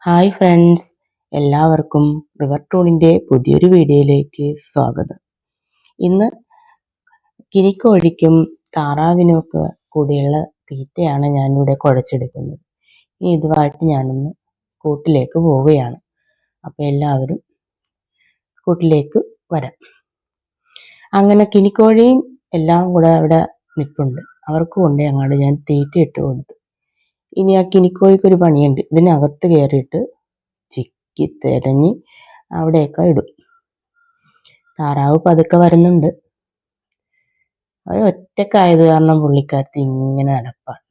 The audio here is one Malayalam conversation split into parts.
ഹായ് ഫ്രണ്ട്സ്, എല്ലാവർക്കും റിവർ ടൂണിൻ്റെ പുതിയൊരു വീഡിയോയിലേക്ക് സ്വാഗതം. ഇന്ന് കിനിക്കോഴിക്കും താറാവിനുമൊക്കെ കൂടിയുള്ള തീറ്റയാണ് ഞാനിവിടെ കുഴച്ചെടുക്കുന്നത്. ഇനി ഇതുമായിട്ട് ഞാനൊന്ന് കൂട്ടിലേക്ക് പോവുകയാണ്. അപ്പോൾ എല്ലാവരും കൂട്ടിലേക്ക് വരാം. അങ്ങനെ കിനിക്കോഴിയും എല്ലാം കൂടെ അവിടെ നിൽപ്പുണ്ട്. അവർക്ക് കൊണ്ട് അങ്ങോട്ട് ഞാൻ തീറ്റ ഇട്ട് കൊടുത്തു. ഇനി ആ കിനിക്കോഴിക്കൊരു പണിയുണ്ട്. ഇതിനകത്ത് കയറിയിട്ട് ചിക്കി തിരഞ്ഞ് അവിടെയൊക്കെ ഇടും. താറാവ് പതുക്കെ വരുന്നുണ്ട്. അത് ഒറ്റക്കായത് കാരണം പുള്ളിക്കാരത്തി ഇങ്ങനെ നടപ്പാണ്.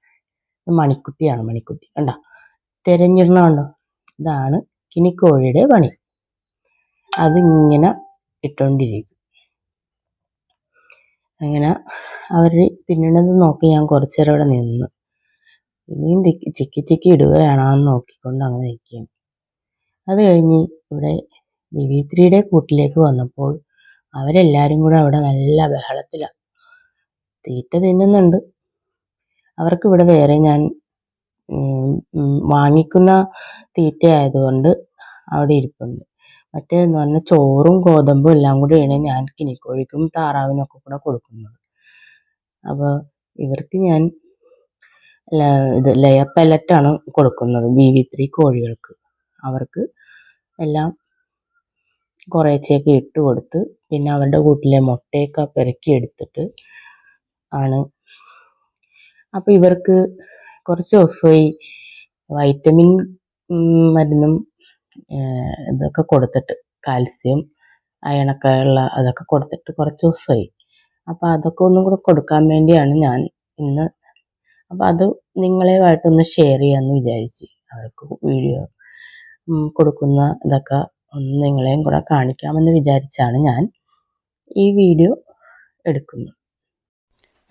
മണിക്കുട്ടിയാണ്, മണിക്കുട്ടി കണ്ടോ, തിരഞ്ഞിടണുണ്ടോ? ഇതാണ് കിനിക്കോഴിയുടെ പണി. അതിങ്ങനെ ഇട്ടോണ്ടിരിക്കും. അങ്ങനെ അവർ തിന്നണത് നോക്കി ഞാൻ കുറച്ചു നേരം അവിടെ നിന്ന്. ഇനിയും ചിക്കി ചിക്കി ഇടുകയാണെന്ന് നോക്കിക്കൊണ്ട് അങ്ങനെ നിൽക്കുകയാണ്. അത് കഴിഞ്ഞ് ഇവിടെ ബിബി3യുടെ കൂട്ടിലേക്ക് വന്നപ്പോൾ അവരെല്ലാവരും കൂടെ അവിടെ നല്ല ബഹളത്തിലാണ്. തീറ്റ തിന്നുന്നുണ്ട്. അവർക്ക് ഇവിടെ വേറെ ഞാൻ വാങ്ങിക്കുന്ന തീറ്റ ആയതുകൊണ്ട് അവിടെ ഇരിപ്പുണ്ട്. മറ്റേതെന്ന് പറഞ്ഞാൽ ചോറും ഗോതമ്പും എല്ലാം കൂടെയാണ് ഞാൻ കിനിക്കോഴിക്കും താറാവിനൊക്കെ കൂടെ കൊടുക്കുന്നത്. അപ്പോൾ ഇവർക്ക് ഞാൻ ലെയർ പെല്ലറ്റാണ് കൊടുക്കുന്നത്. ബിബി3 കോഴികൾക്ക് അവർക്ക് എല്ലാം കുറേശ്ശെയൊക്കെ ഇട്ട് കൊടുത്ത് പിന്നെ അവരുടെ കൂട്ടിലെ മുട്ടയൊക്കെ പെറുക്കി എടുത്തിട്ട് ആണ്. അപ്പോൾ ഇവർക്ക് കുറച്ച് ദിവസമായി വൈറ്റമിൻ മരുന്നും ഇതൊക്കെ കൊടുത്തിട്ട്, കാൽസ്യം അയണൊക്കെ ഉള്ള അതൊക്കെ കൊടുത്തിട്ട് കുറച്ച് ദിവസമായി. അപ്പോൾ അതൊക്കെ ഒന്നും കൂടെ കൊടുക്കാൻ വേണ്ടിയാണ് ഞാൻ ഇന്ന്. അപ്പോൾ അത് നിങ്ങളെയുമായിട്ടൊന്ന് ഷെയർ ചെയ്യാമെന്ന് വിചാരിച്ച്. അവർക്ക് വീഡിയോ കൊടുക്കുന്ന ഇതൊക്കെ ഒന്ന് നിങ്ങളെയും കൂടെ കാണിക്കാമെന്ന് വിചാരിച്ചാണ് ഞാൻ ഈ വീഡിയോ എടുക്കുന്നത്.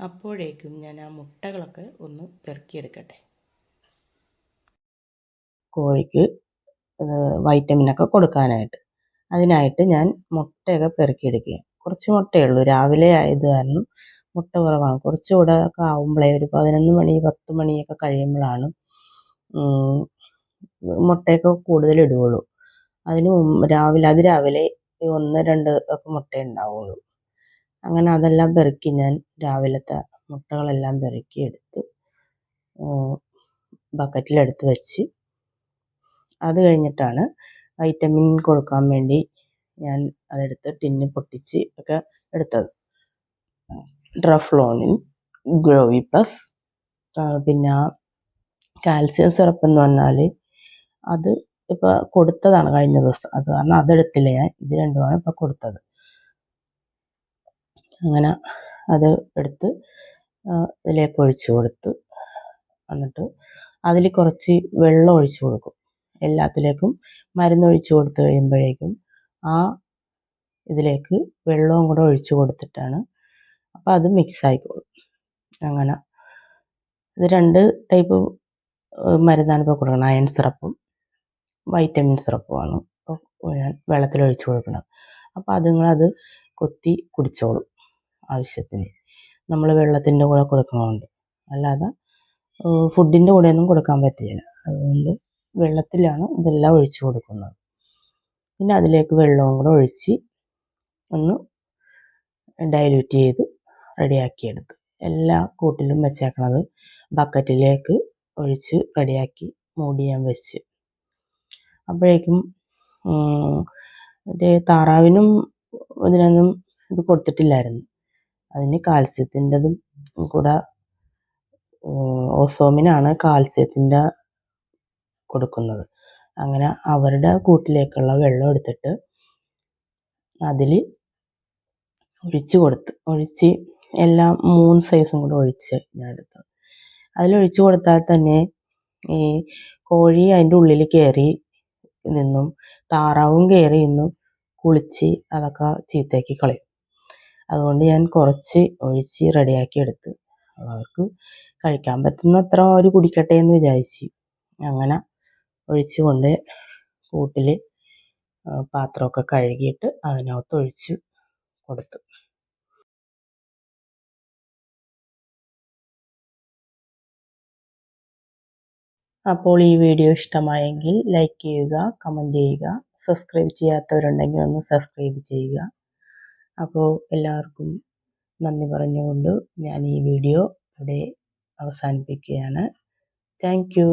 അപ്പോഴേക്കും ഞാൻ ആ മുട്ടകളൊക്കെ ഒന്ന് പെറുക്കിയെടുക്കട്ടെ. കോഴിക്ക് വൈറ്റമിനൊക്കെ കൊടുക്കാനായിട്ട് അതിനായിട്ട് ഞാൻ മുട്ടയൊക്കെ പെറുക്കിയെടുക്കുക. കുറച്ച് മുട്ടയേ ഉള്ളൂ, രാവിലെ ആയത് കാരണം മുട്ട കുറവാണ്. കുറച്ചുകൂടെ ഒക്കെ ആവുമ്പോഴേ ഒരു 11 മണി 10 മണിയൊക്കെ കഴിയുമ്പോഴാണ് മുട്ടയൊക്കെ കൂടുതൽ ഇടുകയുള്ളൂ. അതിരാവിലെ 1-2 ഒക്കെ മുട്ട ഉണ്ടാവുള്ളൂ. അങ്ങനെ അതെല്ലാം പെറുക്കി ഞാൻ രാവിലത്തെ മുട്ടകളെല്ലാം പെറുക്കി എടുത്ത് ബക്കറ്റിലെടുത്ത് വെച്ച്, അത് കഴിഞ്ഞിട്ടാണ് വൈറ്റമിൻ കൊടുക്കാൻ വേണ്ടി ഞാൻ അതെടുത്ത് ടിന്ന് പൊട്ടിച്ച് ഒക്കെ എടുത്തത്. ഡ്രഫ്ലോണിൻ, ഗ്രോവി പ്ലസ്, പിന്നെ കാൽസ്യം സിറപ്പ് എന്ന് പറഞ്ഞാൽ അത് ഇപ്പോൾ കൊടുത്തതാണ് കഴിഞ്ഞ ദിവസം. അത് കാരണം അതെടുത്തില്ല ഞാൻ. ഇത് രണ്ടുമാണ് ഇപ്പോൾ കൊടുത്തത്. അങ്ങനെ അത് എടുത്ത് ഇതിലേക്ക് ഒഴിച്ചു കൊടുത്ത് എന്നിട്ട് അതിൽ കുറച്ച് വെള്ളം ഒഴിച്ചു കൊടുക്കും. എല്ലാത്തിലേക്കും മരുന്നൊഴിച്ച് കൊടുത്ത് കഴിയുമ്പോഴേക്കും ആ ഇതിലേക്ക് വെള്ളവും കൂടെ ഒഴിച്ചു കൊടുത്തിട്ടാണ്. അപ്പോൾ അത് മിക്സ് ആയിക്കോളും. അങ്ങനെ ഇത് 2 ടൈപ്പ് മരുന്നാണ് ഇപ്പോൾ കൊടുക്കുന്നത്. അയൺ സിറപ്പും വൈറ്റമിൻ സിറപ്പുമാണ് ഇപ്പോൾ ഞാൻ വെള്ളത്തിലൊഴിച്ച് കൊടുക്കുന്നത്. അപ്പോൾ അതുങ്ങളത് കൊത്തി കുടിച്ചോളും ആവശ്യത്തിന്. നമ്മൾ വെള്ളത്തിൻ്റെ കൂടെ കൊടുക്കണമുണ്ട്, അല്ലാതെ ഫുഡിൻ്റെ കൂടെയൊന്നും കൊടുക്കാൻ പറ്റില്ല. അതുകൊണ്ട് വെള്ളത്തിലാണ് ഇതെല്ലാം ഒഴിച്ച് കൊടുക്കുന്നത്. പിന്നെ അതിലേക്ക് വെള്ളവും കൂടെ ഒഴിച്ച് ഒന്ന് ഡൈല്യൂട്ട് ചെയ്ത് റെഡിയാക്കിയെടുത്ത് എല്ലാ കൂട്ടിലും വെച്ചേക്കണത് ബക്കറ്റിലേക്ക് ഒഴിച്ച് റെഡിയാക്കി മൂടി ഞാൻ വെച്ച്. അപ്പോഴേക്കും മറ്റേ താറാവിനും ഇതിനൊന്നും ഇത് കൊടുത്തിട്ടില്ലായിരുന്നു. അതിന് കാൽസ്യത്തിൻ്റെതും കൂടെ ഓസോമിനാണ് കാൽസ്യത്തിൻ്റെ കൊടുക്കുന്നത്. അങ്ങനെ അവരുടെ കൂട്ടിലേക്കുള്ള വെള്ളം എടുത്തിട്ട് അതിൽ ഒഴിച്ച് എല്ലാം 3 സൈസും കൂടെ ഒഴിച്ച് ഞാൻ എടുത്തു. അതിലൊഴിച്ച് കൊടുത്താൽ തന്നെ ഈ കോഴി അതിൻ്റെ ഉള്ളിൽ കയറി നിന്നും താറാവും കയറി നിന്നും കുളിച്ച് അതൊക്കെ ചീത്തയാക്കി കളയും. അതുകൊണ്ട് ഞാൻ കുറച്ച് ഒഴിച്ച് റെഡിയാക്കി എടുത്ത് അവർക്ക് കഴിക്കാൻ പറ്റുന്ന അത്ര അവർ കുടിക്കട്ടെ എന്ന് വിചാരിച്ച് അങ്ങനെ ഒഴിച്ച് കൊണ്ട് കൂട്ടിൽ പാത്രമൊക്കെ കഴുകിയിട്ട് അതിനകത്ത് ഒഴിച്ച് കൊടുത്തു. അപ്പോൾ ഈ വീഡിയോ ഇഷ്ടമായെങ്കിൽ ലൈക്ക് ചെയ്യുക, കമൻറ്റ് ചെയ്യുക, സബ്സ്ക്രൈബ് ചെയ്യാത്തവരുണ്ടെങ്കിൽ ഒന്ന് സബ്സ്ക്രൈബ് ചെയ്യുക. അപ്പോൾ എല്ലാവർക്കും നന്ദി പറഞ്ഞുകൊണ്ട് ഞാൻ ഈ വീഡിയോ ഇവിടെ അവസാനിപ്പിക്കുകയാണ്. Thank you.